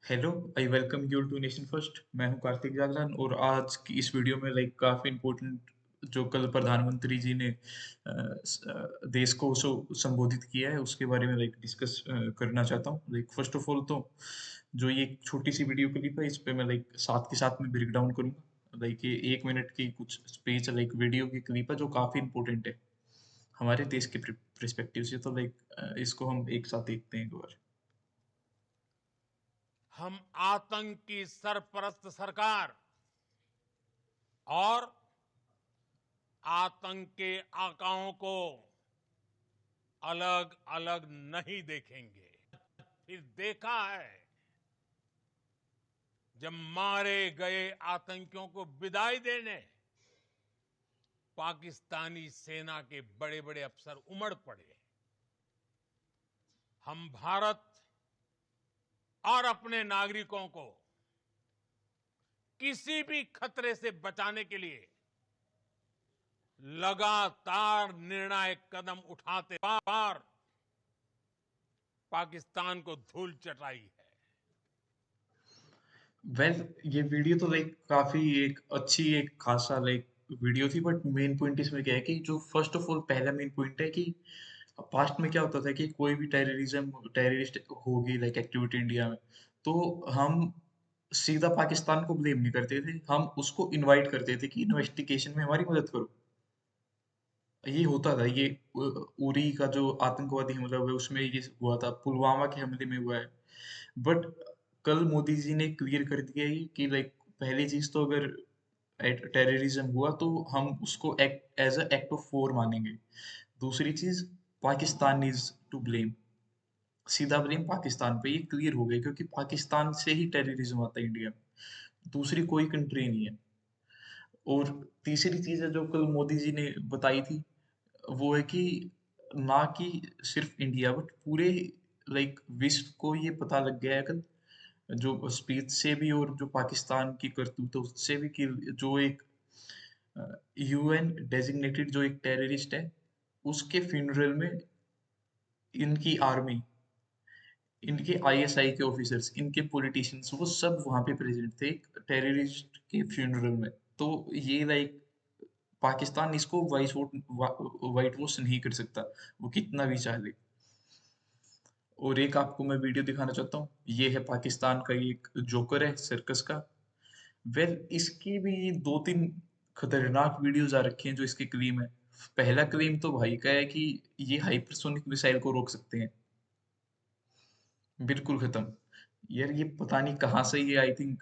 Hello, I welcome you to Nation First. मैं हूं कार्तिक जागरण और आज की इस वीडियो में काफ़ी इम्पोर्टेंट जो कल प्रधानमंत्री जी ने देश को संबोधित किया है उसके बारे में डिस्कस करना चाहता हूं। फर्स्ट ऑफ ऑल तो जो ये एक छोटी सी वीडियो क्लिप है इस पे मैं साथ के साथ में ब्रेक डाउन करूंगा। ये 1 मिनट की कुछ स्पीच वीडियो की क्लिप है जो काफ़ी इम्पोर्टेंट है हमारे देश के परस्पेक्टिव से। तो इसको हम एक साथ देखते हैं एक बार। हम आतंक की सरपरस्त सरकार और आतंक के आकाओं को अलग अलग नहीं देखेंगे। फिर देखा है जब मारे गए आतंकियों को विदाई देने पाकिस्तानी सेना के बड़े बड़े अफसर उमड़ पड़े। हम भारत और अपने नागरिकों को किसी भी खतरे से बचाने के लिए लगातार निर्णायक कदम उठाते बार पाकिस्तान को धूल चटाई है। वेल ये वीडियो तो काफी एक अच्छी एक खासा वीडियो थी, बट मेन पॉइंट इसमें क्या है कि जो फर्स्ट ऑफ ऑल पहला मेन पॉइंट है कि पास्ट में क्या होता था कि कोई भी टेररिस्ट होगी एक्टिविटी इंडिया में, तो हम सीधा पाकिस्तान को ब्लेम नहीं करते थे, हम उसको इनवाइट करते थे कि इन्वेस्टिगेशन में हमारी मदद करो। ये होता था। ये उरी का जो आतंकवादी हमला हुआ है उसमें ये हुआ था, पुलवामा के हमले में हुआ है। बट कल मोदी जी ने क्लियर कर दिया है कि पहली चीज तो अगर टेररिज्म हुआ तो हम उसको act as a act of war मानेंगे। दूसरी चीज, पाकिस्तान इज टू ब्लेम। सीधा ब्लेम पाकिस्तान पे, ये क्लियर हो गया क्योंकि पाकिस्तान से ही टेररिज्म आता है इंडिया में, दूसरी कोई कंट्री नहीं है। और तीसरी चीज है जो कल मोदी जी ने बताई थी, वो है कि ना कि सिर्फ इंडिया बट पूरे विश्व को ये पता लग गया है कल, जो स्पीच से भी और जो पाकिस्तान की करतूत है उससे भी, कि जो एक यूएन डेजिग्नेटेड जो एक टेररिस्ट है उसके फ्यूनरल में इनकी आर्मी, इनके आईएसआई के ऑफिसर्स, इनके पॉलिटिशियंस, वो सब वहां पे प्रेजेंट थे टेररिस्ट के फ्यूनरल में। तो ये पाकिस्तान इसको वाइट वॉश नहीं कर सकता, वो कितना भी चाहे। और एक आपको मैं वीडियो दिखाना चाहता हूँ, ये है पाकिस्तान का, ये एक जोकर है सर्कस का। इसकी भी दो तीन खतरनाक वीडियोज आ रखी हैं जो इसके क्लेम है। पहला क्लेम तो भाई का है कि ये हाइपरसोनिक मिसाइल को रोक सकते हैं। बिल्कुल खत्म। यार ये पता नहीं कहाँ से, ये आई थिंक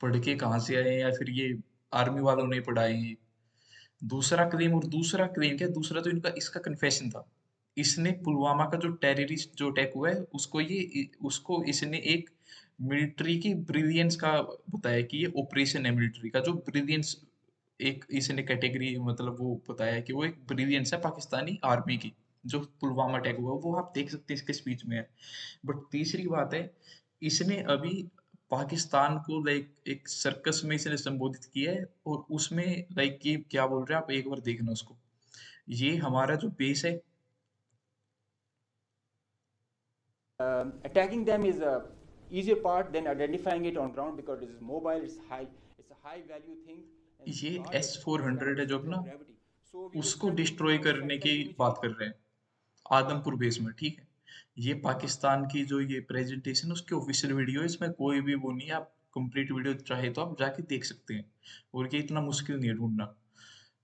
पढ़ के कहाँ से आए हैं या फिर ये आर्मी वालों ने पढ़ाए हैं। दूसरा क्लेम, और दूसरा क्लेम क्या, दूसरा तो इनका इसका कन्फेशन था। इसने पुलवामा का जो टेररिस्ट जो अटैक हुआ है उसको इसने एक मिलिट्री की ब्रिलियंस का बताया कि ये ऑपरेशन है मिलिट्री का जो ब्रिलियंस, एक इसने कैटेगरी मतलब वो बताया कि वो एक ब्रिलियंस है पाकिस्तानी आर्मी की। जो पुलवामा अटैक हुआ वो आप देख सकते हैं इसके स्पीच में है। बट तीसरी बात है, इसने अभी पाकिस्तान को एक सर्कस में इसने संबोधित किया है और उसमें ये क्या बोल रहे हैं, आप एक बार देखना उसको। ये हमारा जो बेस है। Attacking them is a easier part than identifying it on ground because it is mobile, it's a high value thing, and ये regardless S of four its hundred है जो center अपना, of gravity. So we will उसको study destroy करने की बात strategically. कर रहे हैं आदमपुर बेस में, ठीक है। ये पाकिस्तान की जो ये प्रेजेंटेशन उसकी ऑफिशियल वीडियो है, इसमें कोई भी वो नहीं है। आप कंप्लीट वीडियो चाहे तो आप जाके देख सकते हैं, और ये इतना मुश्किल नहीं है ढूंढना।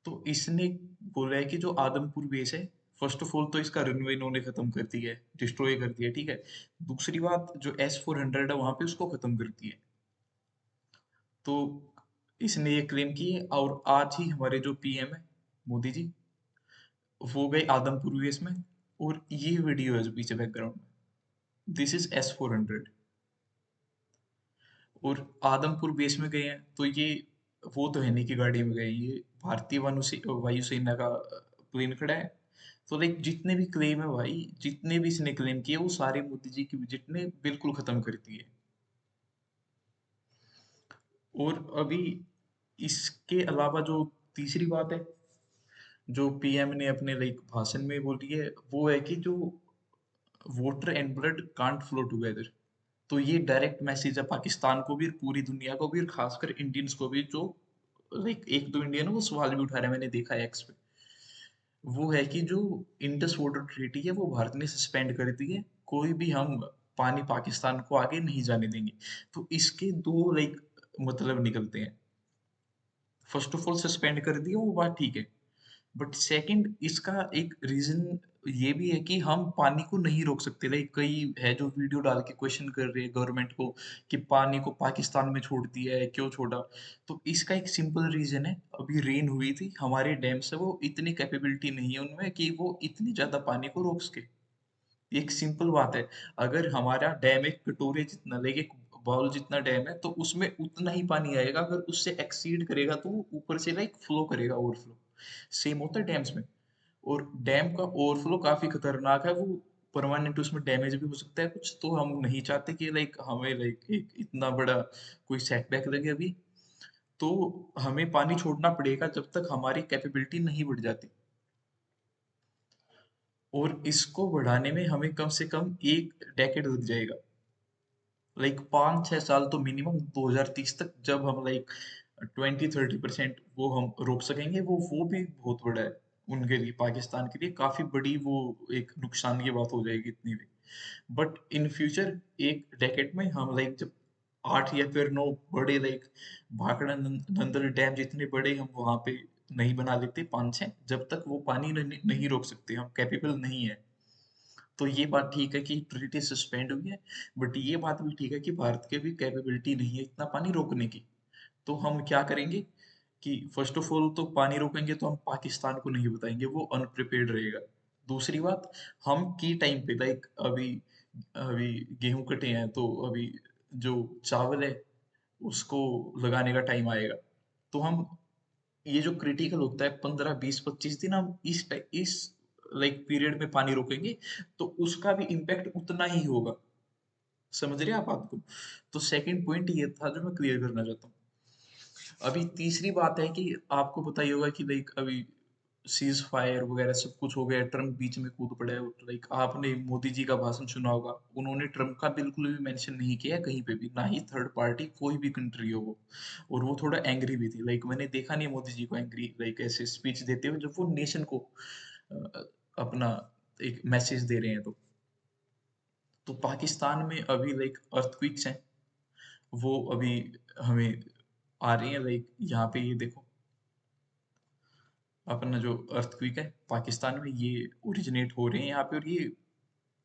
तो इसने बोला है कि जो आदमपुर बेस है, फर्स्ट ऑफ ऑल तो इसका रनवे इन्होंने खत्म कर दिया है, डिस्ट्रॉय कर दिया है, ठीक है। दूसरी बात, जो S-400 है वहां पे उसको खत्म कर दिया है। तो इसने ये क्लेम की है, और आज ही हमारे जो पीएम है मोदी जी, वो गए आदमपुर बेस में, और ये वीडियो है जो पीछे बैकग्राउंड में, दिस इज S-400। और आदमपुर बेस में गए हैं तो ये वो तो है नहीं कि गाड़ी में गए, ये भारतीय वायुसेना का प्लेन खड़ा है। तो जितने भी क्लेम है भाई, जितने भी इसने क्लेम किए वो सारे मोदी जी की विजिट ने बिल्कुल खत्म कर दिए। और अभी इसके अलावा जो तीसरी बात है जो पीएम ने अपने भाषण में बोली है, वो है कि जो water and blood can't flow together. तो ये डायरेक्ट मैसेज है पाकिस्तान को भी और पूरी दुनिया को भी और खासकर इंडियंस को भी, जो लाइक एक दो इंडियन वो सवाल भी उठा रहे हैं, मैंने देखा है एक्स पे। वो है कि जो इंडस वाटर ट्रीटी है वो भारत ने सस्पेंड कर दी है, कोई भी हम पानी पाकिस्तान को आगे नहीं जाने देंगे। तो इसके दो लाइक मतलब निकलते हैं। फर्स्ट ऑफ ऑल सस्पेंड कर दिया वो बात ठीक है, बट सेकंड इसका एक रीजन ये भी है कि हम पानी को नहीं रोक सकते। लाइक कई है जो वीडियो डाल के क्वेश्चन कर रहे हैं गवर्नमेंट को कि पानी को पाकिस्तान में छोड़ दिया है, क्यों छोड़ा। तो इसका एक सिंपल रीजन है, अभी रेन हुई थी, हमारे डैम से वो इतनी कैपेबिलिटी नहीं है उनमें कि वो इतनी ज्यादा पानी को रोक सके। एक सिंपल बात है, अगर हमारा डैम एक कटोरे जितना लाइक एक बाउल जितना डैम है तो उसमें उतना ही पानी आएगा, अगर उससे एक्सीड करेगा तो वो ऊपर से लाइक फ्लो करेगा, ओवरफ्लो। सेम होता है डैम्स में। और डैम का ओवरफ्लो काफी खतरनाक है, वो परमानेंट उसमें डैमेज भी हो सकता है कुछ, तो हम नहीं चाहते कि लाइक हमें लाइक एक इतना बड़ा कोई सेटबैक लगे अभी। तो हमें पानी छोड़ना पड़ेगा जब तक हमारी कैपेबिलिटी नहीं बढ़ जाती। और इसको बढ़ाने में हमें कम से कम एक डेकेड लग जाएगा, लाइक 5-6 साल तो मिनिमम, 2030 तक, जब हम लाइक 20-30% वो हम रोक सकेंगे। वो भी बहुत बड़ा है उनके लिए, पाकिस्तान के लिए काफी बड़ी वो एक नुकसान की बात हो जाएगी इतनी भी। बट इन फ्यूचर एक डेकेड में हम लाइक जब 8 या फिर 9 बड़े लाइक भाखड़ा नंदल डैम जितने बड़े हम वहां पे नहीं बना लेते, 5-6, जब तक वो पानी नहीं रोक सकते, हम कैपेबल नहीं है। तो ये बात ठीक है कि ट्रीटी सस्पेंड हुई है, बट ये बात भी ठीक है कि भारत के भी कैपेबिलिटी नहीं है इतना पानी रोकने की। तो हम क्या करेंगे कि फर्स्ट ऑफ ऑल तो पानी रोकेंगे तो हम पाकिस्तान को नहीं बताएंगे, वो अनप्रिपेयर्ड रहेगा। दूसरी बात, हम की टाइम पे लाइक अभी अभी गेहूं कटे हैं तो अभी जो चावल है उसको लगाने का टाइम आएगा। तो हम ये जो क्रिटिकल होता है 15-20-25 दिन, हम इस लाइक पीरियड में पानी रोकेंगे तो उसका भी इम्पैक्ट उतना ही होगा। समझ रहे हैं आप बात को? तो सेकंड पॉइंट ये था जो मैं क्लियर करना चाहता हूँ। अभी तीसरी बात है कि आपको पता ही होगा कि लाइक अभी सीज फायर वगैरह सब कुछ हो गया, ट्रम्प बीच में कूद पड़ा है। लाइक आपने मोदी जी का भाषण सुना होगा, उन्होंने ट्रम्प का बिल्कुल भी मेंशन नहीं किया है कहीं पे भी, ना ही थर्ड पार्टी कोई भी कंट्री हो वो। और वो थोड़ा एंग्री भी थी, लाइक मैंने देखा नहीं मोदी जी को एंग्री लाइक ऐसे स्पीच देते हुए जब वो नेशन को अ, अपना एक मैसेज दे रहे हैं। तो पाकिस्तान में अभी लाइक अर्थक्वेक्स हैं, वो अभी हमें आ रही है, लाइक यहाँ पे ये देखो, अपना जो अर्थक्वेक है पाकिस्तान में ये ओरिजिनेट हो रहे हैं यहाँ पे, और ये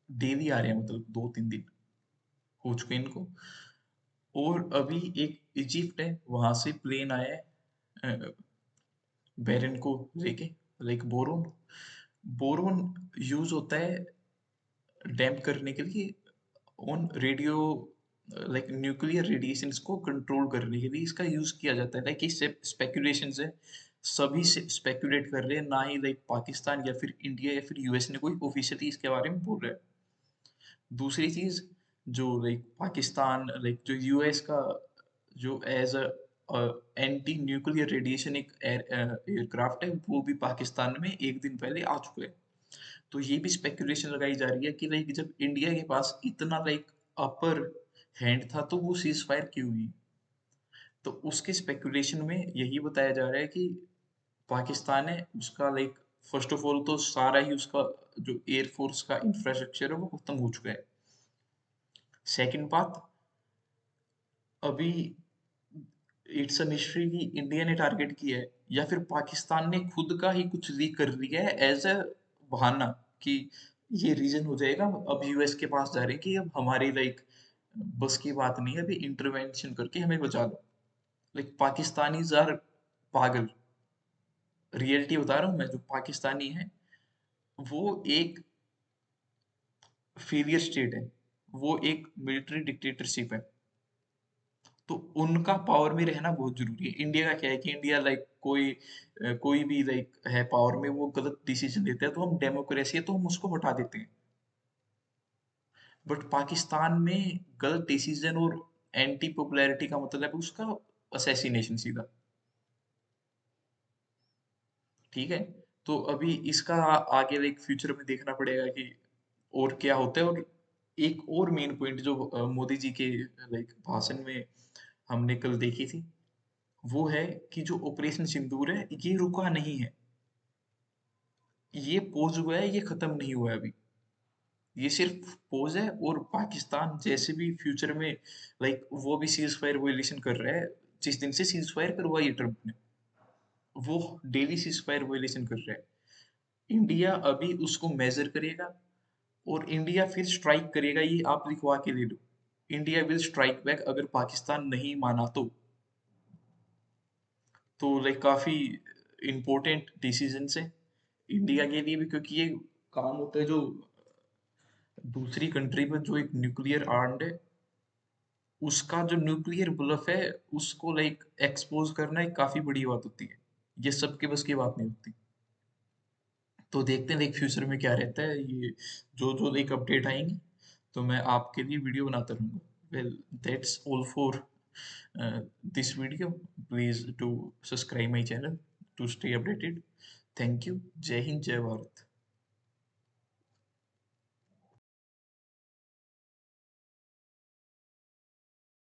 डेली आ रहे हैं, मतलब 2-3 दिन हो चुके हैं इनको। और अभी एक इजिप्ट है, वहां से प्लेन आया है बैरन को लेके, लाइक बोरोन। बोरोन यूज होता है डैम्प करने के लिए on radio, like nuclear radiations को कंट्रोल करने के लिए इसका यूज किया जाता है। लाइक इससे स्पेकुलेशंस है, सभी से स्पेकुलेट कर रहे हैं, ना ही लाइक पाकिस्तान या फिर इंडिया या फिर यूएस ने कोई ऑफिशियली इसके बारे में बोल रहा है। दूसरी चीज, जो लाइक पाकिस्तान लाइक जो यूएस का जो as a anti nuclear radiation एक एयरक्राफ्ट है, वो भी पाकिस्तान में एक दिन पहले आ चुका है। तो ये भी स्पेकुलेशन लगाई जा रही है कि लाइक जब इंडिया के पास इतना लाइक अपर हैंड था तो वो सीज फायर क्यों हुई। तो उसके स्पेकुलेशन में यही बताया जा रहा है कि पाकिस्तान है उसका लाइक फर्स्ट ऑफ ऑल तो सारा ही उसका जो एयरफोर्स का इंफ्रास्ट्रक्चर है वो खत्म हो चुका है। सेकंड बात, अभी इट्स अ मिस्ट्री कि इंडिया ने टारगेट किया है या फिर पाकिस्तान ने खुद का ही कुछ लीक कर दिया है एज अ बहाना कि ये रीजन हो जाएगा। अब यूएस के पास जा रहे हैं कि अब हमारी लाइक बस की बात नहीं है, अभी इंटरवेंशन करके हमें बचा लो। लाइक पाकिस्तानीज आर पागल, रियलिटी बता रहा हूँ मैं। जो पाकिस्तानी है वो एक फेलियर स्टेट है, वो एक मिलिट्री डिक्टेटरशिप है। तो उनका पावर में रहना बहुत जरूरी है। इंडिया का क्या है कि इंडिया लाइक कोई भी लाइक है पावर में, वो गलत डिसीजन लेता है तो हम डेमोक्रेसी है तो हम उसको हटा देते हैं। बट पाकिस्तान में गलत डिसीजन और एंटी पॉपुलैरिटी का मतलब है उसका असैसिनेशन सीधा। ठीक है। तो अभी इसका आगे लाइक फ्यूचर में देखना पड़ेगा कि और क्या होता है। और एक और मेन पॉइंट जो मोदी जी के लाइक भाषण में हमने कल देखी थी, वो है कि जो ऑपरेशन सिंदूर है, ये रुका नहीं है। ये पॉज़ हुआ है, ये खत्म नहीं हुआ है अभी। ये सिर्फ पॉज़ है और पाकिस्तान जैसे भी फ्यूचर में लाइक वो भी सीज़ फायर वायलेशन कर रहा है, जिस दिन से सीज़ फायर करवाई है ट्रम्प ने, वो डेली सीज़ फायर वायलेशन कर रहा है। इंडिया अभी उसको मेज़र करेगा और इंडिया फिर स्ट्राइक करेगा, ये आप लिखवा के ले लो। इंडिया विल स्ट्राइक बैक अगर पाकिस्तान नहीं माना तो। तो लाइक काफ़ी इम्पोर्टेंट डिसीजंस है इंडिया के लिए भी, क्योंकि ये काम होता है जो दूसरी कंट्री पर जो एक न्यूक्लियर आर्म्ड है, उसका जो न्यूक्लियर ब्लफ है, उसको लाइक एक्सपोज करना एक काफ़ी बड़ी बात होती है। ये सबके बस की बात नहीं होती। तो देखते हैं लाइक फ्यूचर में क्या रहता है, ये जो जो एक अपडेट आएंगी तो मैं आपके लिए वीडियो बनाता रहूँगा। Well, that's all for this video. Please to subscribe my channel to stay updated. Thank you. जय हिंद, जय भारत।